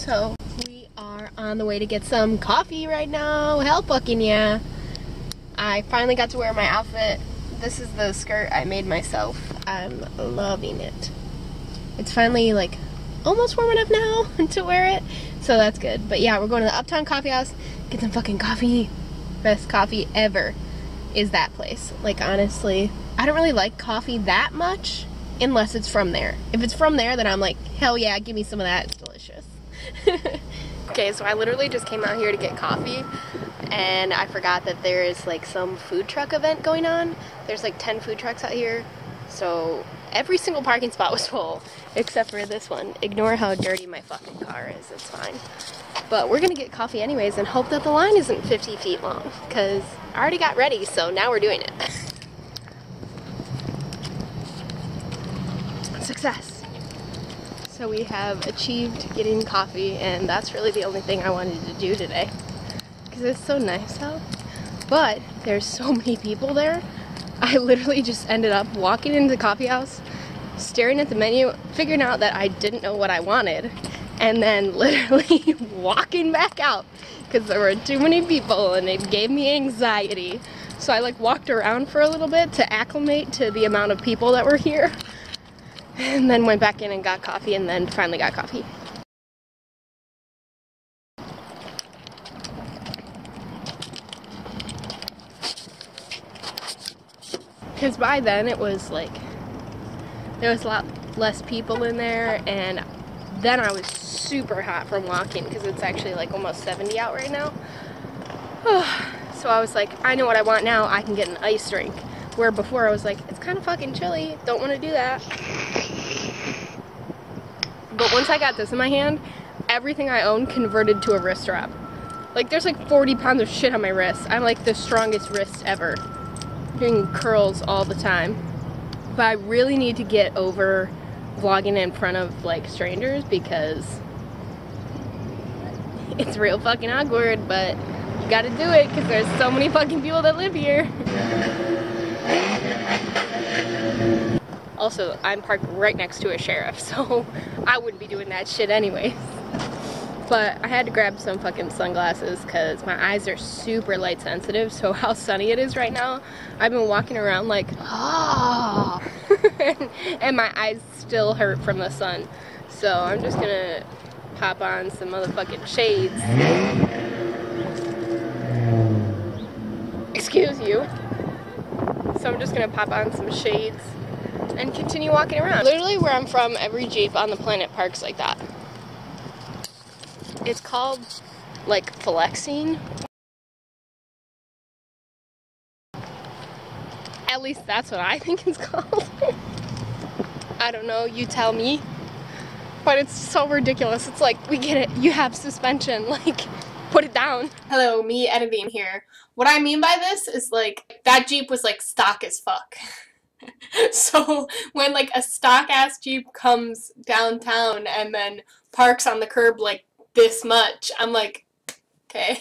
So we are on the way to get some coffee right now. Hell fucking yeah. I finally got to wear my outfit. This is the skirt I made myself. I'm loving it. It's finally like almost warm enough now to wear it, so that's good. But yeah, we're going to the Uptown Coffee House, get some fucking coffee. Best coffee ever is that place. Like honestly, I don't really like coffee that much unless it's from there. If it's from there, then I'm like, hell yeah, give me some of that, it's delicious. Okay, so I literally just came out here to get coffee and I forgot that there is like some food truck event going on. There's like 10 food trucks out here, so every single parking spot was full except for this one. Ignore how dirty my fucking car is, it's fine. But we're gonna get coffee anyways and hope that the line isn't 50 feet long, because I already got ready, so now we're doing it. Success! So we have achieved getting coffee, and that's really the only thing I wanted to do today, because it's so nice out. But there's so many people there. I literally just ended up walking into the coffee house, staring at the menu, figuring out that I didn't know what I wanted, and then literally walking back out because there were too many people and it gave me anxiety. So I like walked around for a little bit to acclimate to the amount of people that were here, and then went back in and got coffee, and then finally got coffee. Because by then it was like, there was a lot less people in there, and then I was super hot from walking because it's actually like almost 70 out right now. So I was like, I know what I want now, I can get an ice drink. Where before I was like, it's kind of fucking chilly, don't want to do that. But once I got this in my hand, everything I own converted to a wrist wrap. Like there's like 40 pounds of shit on my wrist. I'm like the strongest wrist ever. Doing curls all the time. But I really need to get over vlogging in front of like strangers because it's real fucking awkward, but you gotta do it because there's so many fucking people that live here. Also, I'm parked right next to a sheriff, so I wouldn't be doing that shit anyways. But I had to grab some fucking sunglasses because my eyes are super light sensitive, so how sunny it is right now, I've been walking around like, ah, and my eyes still hurt from the sun. So I'm just gonna pop on some motherfucking shades. Excuse you. So I'm just gonna pop on some shades and continue walking around. Literally where I'm from, every Jeep on the planet parks like that. It's called, like, flexing. At least that's what I think it's called. I don't know, you tell me. But it's so ridiculous. It's like, we get it, you have suspension, like, put it down. Hello, me editing here. What I mean by this is, like, that Jeep was, like, stock as fuck. So when, like, a stock-ass Jeep comes downtown and then parks on the curb, like, this much, I'm like, okay.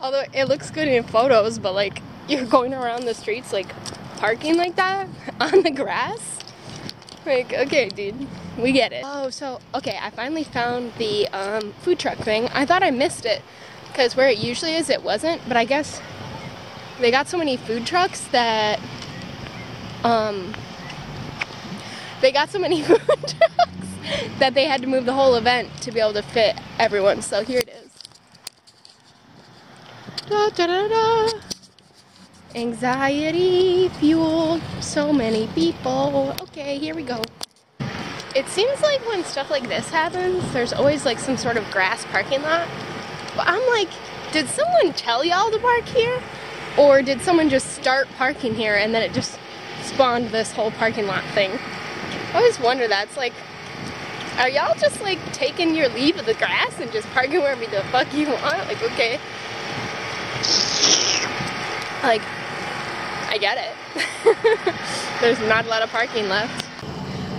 Although it looks good in photos, but like you're going around the streets like parking like that on the grass, like, okay dude, we get it. Oh, so okay, I finally found the food truck thing. I thought I missed it because where it usually is it wasn't, but I guess they got so many food trucks that that they had to move the whole event to be able to fit everyone. So here it is. Da, da, da, da. Anxiety fueled so many people. Okay, here we go. It seems like when stuff like this happens, there's always like some sort of grass parking lot. But I'm like, did someone tell y'all to park here? Or did someone just start parking here and then it just spawned this whole parking lot thing? I always wonder that. It's like, are y'all just like taking your leave of the grass and just parking wherever the fuck you want? Like, okay. Like, I get it. There's not a lot of parking left.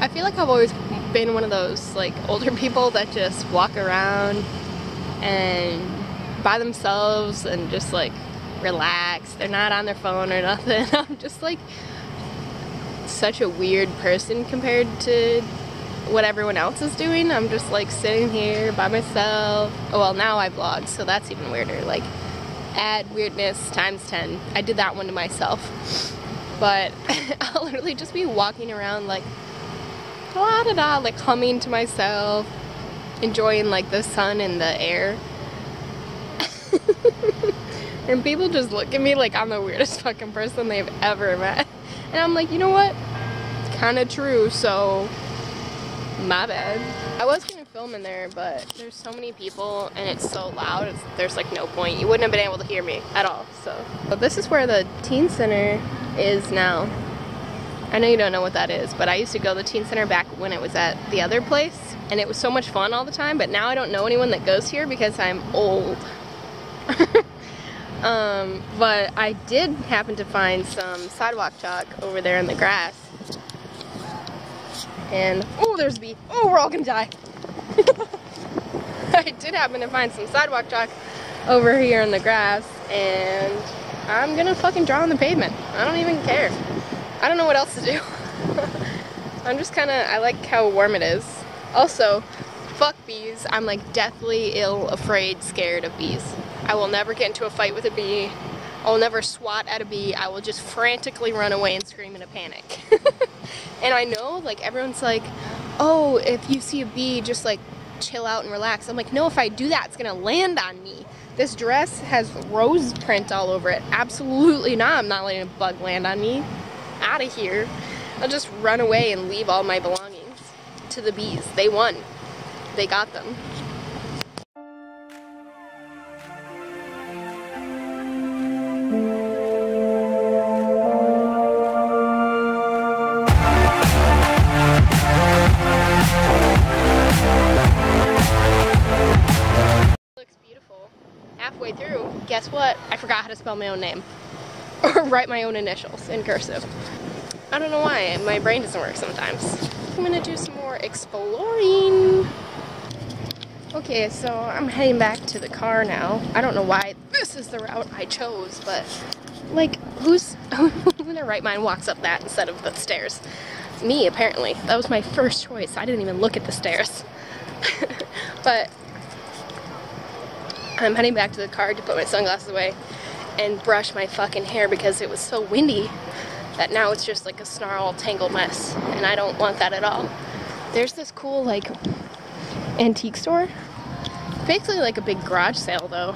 I feel like I've always been one of those like older people that just walk around and by themselves and just like relax. They're not on their phone or nothing. I'm just like such a weird person compared to what everyone else is doing. I'm just like sitting here by myself. Oh, well, now I vlog, so that's even weirder. Like, add weirdness times 10. I did that one to myself. But I'll literally just be walking around like, la da da, like humming to myself, enjoying like the sun and the air. And people just look at me like I'm the weirdest fucking person they've ever met. And I'm like, you know what? It's kind of true, so my bad. I was gonna film in there, but there's so many people and it's so loud, there's like no point. You wouldn't have been able to hear me at all, so. But this is where the teen center is now. I know you don't know what that is, but I used to go to the teen center back when it was at the other place, and it was so much fun all the time, but now I don't know anyone that goes here because I'm old. But I did happen to find some sidewalk chalk over there in the grass. And, oh, there's a bee. Oh, we're all gonna die. I did happen to find some sidewalk chalk over here in the grass, and I'm gonna fucking draw on the pavement. I don't even care. I don't know what else to do. I'm just kinda, I like how warm it is. Also, fuck bees. I'm like deathly ill, afraid, scared of bees. I will never get into a fight with a bee. I will never swat at a bee. I will just frantically run away and scream in a panic. And I know, like, everyone's like, oh, if you see a bee, just like chill out and relax. I'm like, no, if I do that, it's gonna land on me. This dress has rose print all over it. Absolutely not. I'm not letting a bug land on me. Out of here. I'll just run away and leave all my belongings to the bees. They won. They got them. Halfway through, guess what? I forgot how to spell my own name. Or write my own initials in cursive. I don't know why, my brain doesn't work sometimes. I'm gonna do some more exploring. Okay, so I'm heading back to the car now. I don't know why this is the route I chose, but like, who's in their right mind walks up that instead of the stairs? Me, apparently. That was my first choice. I didn't even look at the stairs. But I'm heading back to the car to put my sunglasses away and brush my fucking hair because it was so windy that now it's just like a snarl, tangled mess, and I don't want that at all. There's this cool, like, antique store. Basically like a big garage sale, though.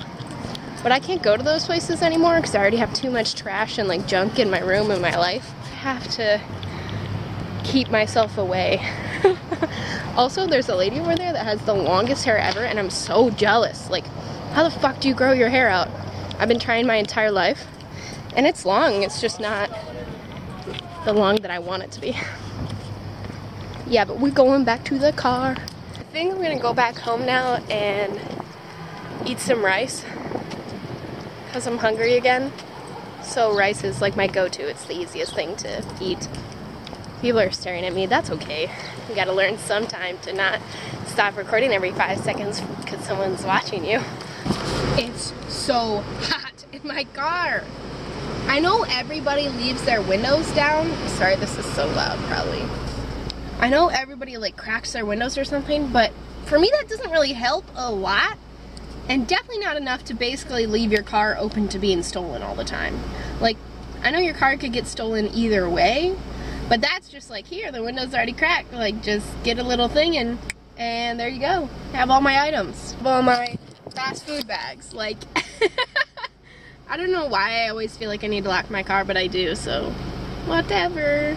But I can't go to those places anymore because I already have too much trash and, like, junk in my room and my life. I have to keep myself away. Also, there's a lady over there that has the longest hair ever, and I'm so jealous. Like, how the fuck do you grow your hair out? I've been trying my entire life, and it's long. It's just not the long that I want it to be. Yeah, but we're going back to the car. I think I'm gonna go back home now and eat some rice because I'm hungry again. So rice is like my go-to. It's the easiest thing to eat. People are staring at me. That's okay. You gotta learn sometime to not stop recording every 5 seconds because someone's watching you. It's so hot in my car. I know everybody leaves their windows down. Sorry, this is so loud, probably. I know everybody like cracks their windows or something, but for me that doesn't really help a lot. And definitely not enough to basically leave your car open to being stolen all the time. Like, I know your car could get stolen either way, but that's just like, here, the window's already cracked. Like, just get a little thing and there you go. Have all my items. All my fast food bags. Like, I don't know why I always feel like I need to lock my car, but I do, so whatever.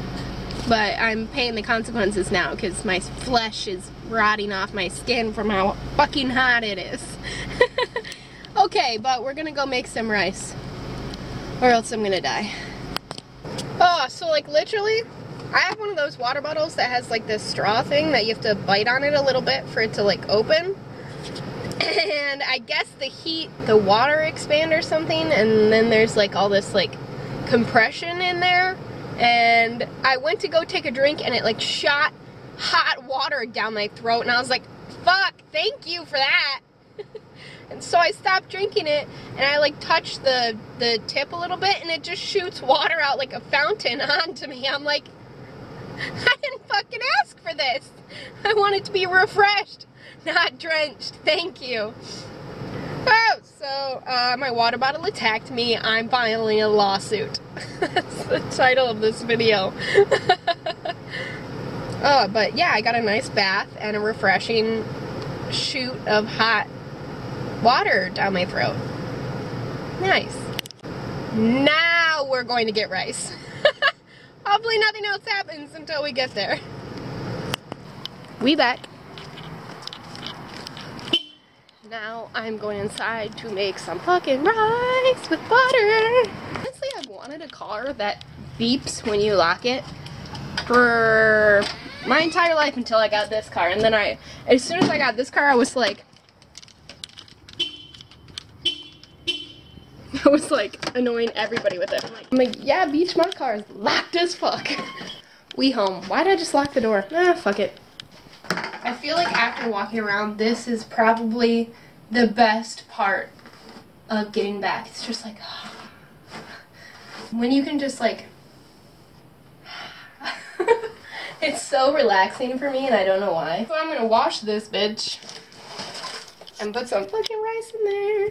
But I'm paying the consequences now because my flesh is rotting off my skin from how fucking hot it is. Okay, but we're gonna go make some rice, or else I'm gonna die. Oh, so like literally, I have one of those water bottles that has like this straw thing that you have to bite on it a little bit for it to like open. And I guess the heat, the water expand or something, and then there's like all this like compression in there. And I went to go take a drink and it like shot hot water down my throat, and I was like, fuck, thank you for that. And so I stopped drinking it, and I like touched the tip a little bit, and it just shoots water out like a fountain onto me. I'm like, I didn't fucking ask for this. I want it to be refreshed, not drenched. Thank you. Oh, so my water bottle attacked me. I'm filing a lawsuit. That's the title of this video. Oh, but yeah, I got a nice bath and a refreshing shoot of hot water down my throat. Nice. Now we're going to get rice. Hopefully nothing else happens until we get there. We back. Now I'm going inside to make some fucking rice with butter. Honestly, I've wanted a car that beeps when you lock it for my entire life until I got this car. And then as soon as I got this car, I was like annoying everybody with it. I'm like, yeah, Beach, my car is locked as fuck. We home. Why did I just lock the door? Ah, fuck it. I feel like after walking around, this is probably the best part of getting back. It's just like, when you can just like, it's so relaxing for me and I don't know why. So I'm gonna wash this bitch and put some fucking rice in there.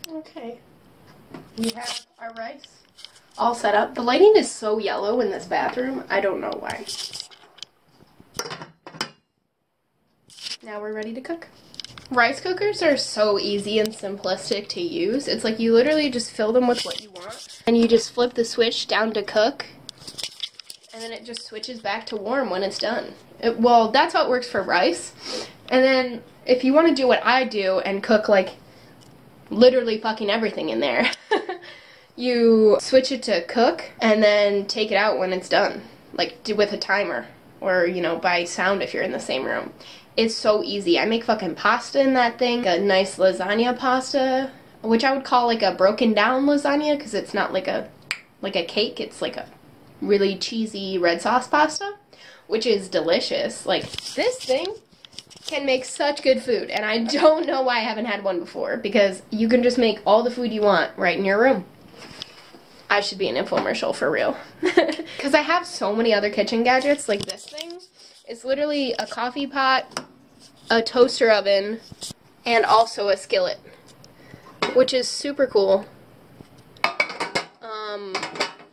Okay, we have our rice all set up. The lighting is so yellow in this bathroom, I don't know why. Now we're ready to cook. Rice cookers are so easy and simplistic to use. It's like you literally just fill them with what you want and you just flip the switch down to cook and then it just switches back to warm when it's done. Well, that's how it works for rice. And then if you want to do what I do and cook like literally fucking everything in there, you switch it to cook and then take it out when it's done, like with a timer or, you know, by sound if you're in the same room. It's so easy. I make fucking pasta in that thing, a nice lasagna pasta, which I would call like a broken down lasagna because it's not like a cake, it's like a really cheesy red sauce pasta, which is delicious. Like, this thing can make such good food, and I don't know why I haven't had one before, because you can just make all the food you want right in your room. I should be an infomercial for real. Because I have so many other kitchen gadgets, like this thing. It's literally a coffee pot, a toaster oven, and also a skillet, which is super cool.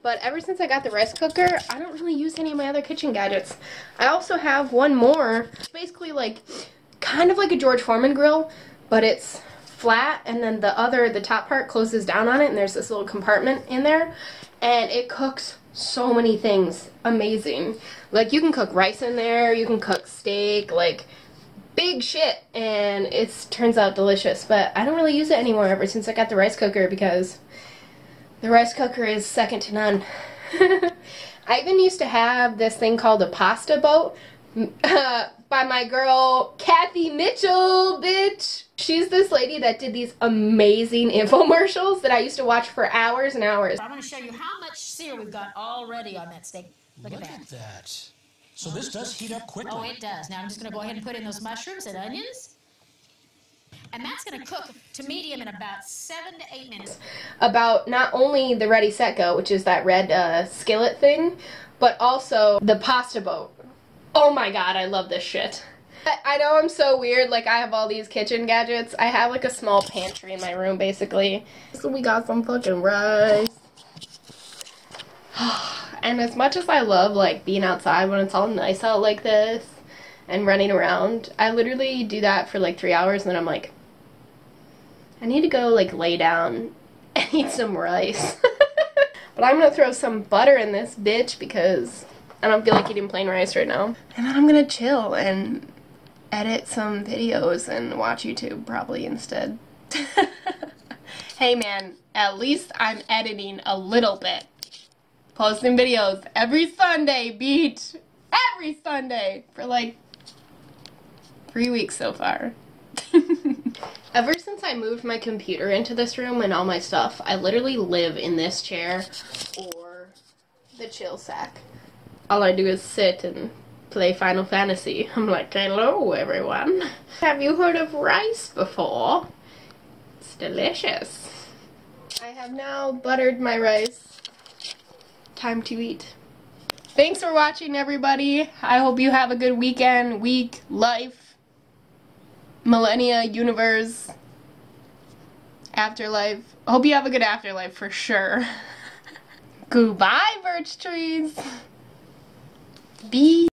But ever since I got the rice cooker, I don't really use any of my other kitchen gadgets. I also have one more. It's basically like, kind of like a George Foreman grill, but it's flat, and then the top part closes down on it, and there's this little compartment in there, and it cooks so many things. Amazing. Like, you can cook rice in there, you can cook steak, like, big shit, and it turns out delicious. But I don't really use it anymore ever since I got the rice cooker, because the rice cooker is second to none. I even used to have this thing called a pasta boat by my girl Kathy Mitchell, bitch. She's this lady that did these amazing infomercials that I used to watch for hours and hours. I'm going to show you how much sear we've got already on that steak. Look at that. So this does heat up quickly. Oh, it does. Now I'm just going to go ahead and put in those mushrooms and onions. And that's going to cook to medium in about 7 to 8 minutes. About not only the Ready Set Go, which is that red skillet thing, but also the pasta boat. Oh my god, I love this shit. I know I'm so weird, like I have all these kitchen gadgets. I have like a small pantry in my room basically. So we got some fucking rice. And as much as I love like being outside when it's all nice out like this and running around, I literally do that for like 3 hours and then I'm like, I need to go like lay down and eat some rice. But I'm gonna throw some butter in this bitch because I don't feel like eating plain rice right now. And then I'm gonna chill and edit some videos and watch YouTube probably instead. Hey man, at least I'm editing a little bit. Posting videos every Sunday, beach! Every Sunday! For like 3 weeks so far. Ever since I moved my computer into this room and all my stuff, I literally live in this chair or the chill sack. All I do is sit and play Final Fantasy. I'm like, hello everyone. Have you heard of rice before? It's delicious. I have now buttered my rice. Time to eat. Thanks for watching, everybody. I hope you have a good weekend, week, life, millennia, universe, afterlife. Hope you have a good afterlife for sure. Goodbye, birch trees. Be